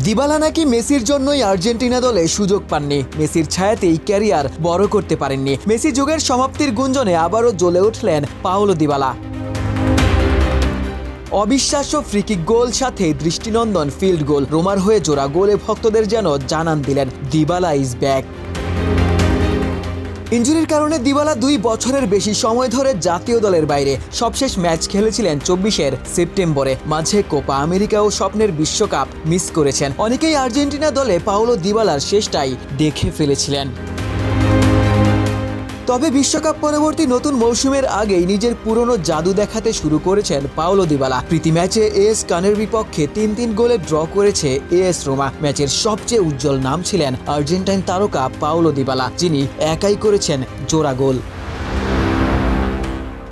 Dybala নাকি মেসির জন্যই আর্জেন্টিনা দলে সুযোগ পাননি, মেসির ছায়াতেই ক্যারিয়ার বড় করতে পারেননি। মেসি যুগের সমাপ্তির গুঞ্জনে আবারও জ্বলে উঠলেন পাওলো দিবালা। অবিশ্বাস্য ফ্রিকিক গোল সাথে দৃষ্টিনন্দন ফিল্ড গোল, রোমার হয়ে জোড়া গোলে ভক্তদের যেন জানান দিলেন দিবালা ইজ ব্যাক। ইনজুরির কারণে দিবালা 2 বছরের বেশি সময় ধরে জাতীয় দলের বাইরে। সবশেষ ম্যাচ খেলেছিলেন 24 সেপ্টেম্বরে। মাঝে কোপা আমেরিকা ও স্বপ্নের বিশ্বকাপ মিস করেছেন। অনেকেই আর্জেন্টিনা দলে পাওলো দিবালার শেষটাই দেখে ফেলেছিলেন। তবে বিশ্বকাপ পরবর্তী নতুন মৌসুমের আগেই নিজের পুরনো জাদু দেখাতে শুরু করেছেন পাওলো দিবালা। প্রীতি ম্যাচে এএস কানের বিপক্ষে 3-3 গোলে ড্র করেছে এএস রোমা। ম্যাচের সবচেয়ে উজ্জ্বল নাম ছিলেন আর্জেন্টাইন তারকা পাওলো দিবালা, যিনি একাই করেছেন জোড়া গোল।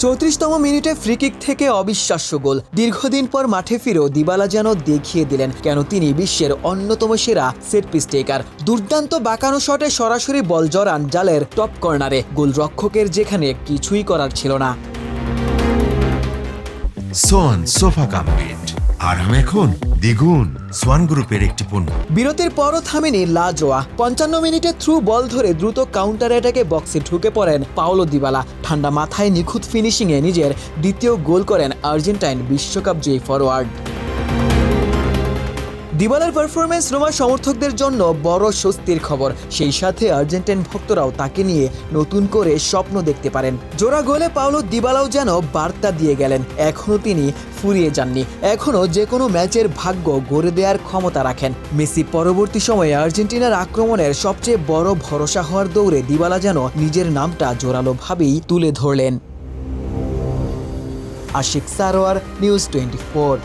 34তম মিনিটে ফ্রিকিক থেকে অবিশ্বাস্য গোল। দীর্ঘদিন পর মাঠে ফিরেও দিবালা যেন দেখিয়ে দিলেন কেন তিনি বিশ্বের অন্যতম সেরা সেট পিস টেকার। দুর্দান্ত বাঁকানো শটে সরাসরি বল জড়ান জালের টপ কর্নারে। গোলরক্ষকের যেখানে কিছুই করার ছিল না। সোয়ান সোফা কাম বেড, আরাম এখন দ্বিগুণ। সোয়ান গ্রুপের একটি পণ্য। বিরতির পরও থামেনি লা জোয়া। 55 মিনিটে থ্রু বল ধরে দ্রুত কাউন্টার অ্যাটাকে বক্সে ঢুকে পড়েন পাওলো দিবালা। ঠান্ডা মাথায় নিখুঁত ফিনিশিংয়ে নিজের দ্বিতীয় গোল করেন আর্জেন্টাইন বিশ্বকাপ জয়ী ফরোয়ার্ড। দিবালার পারফরমেন্স রোমার সমর্থকদের জন্য বড় স্বস্তির খবর। সেই সাথে আর্জেন্টাইন ভক্তরাও তাকে নিয়ে নতুন করে স্বপ্ন দেখতে পারেন। জোড়া গোলে পাওলো দিবালাও যেন বার্তা দিয়ে গেলেন এখনও তিনি ফুরিয়ে যাননি, এখনও যে কোনো ম্যাচের ভাগ্য গড়ে দেওয়ার ক্ষমতা রাখেন। মেসি পরবর্তী সময়ে আর্জেন্টিনার আক্রমণের সবচেয়ে বড় ভরসা হওয়ার দৌড়ে দিবালা যেন নিজের নামটা জোরালোভাবেই তুলে ধরলেন। আশিক সারোয়ার, নিউজ 24।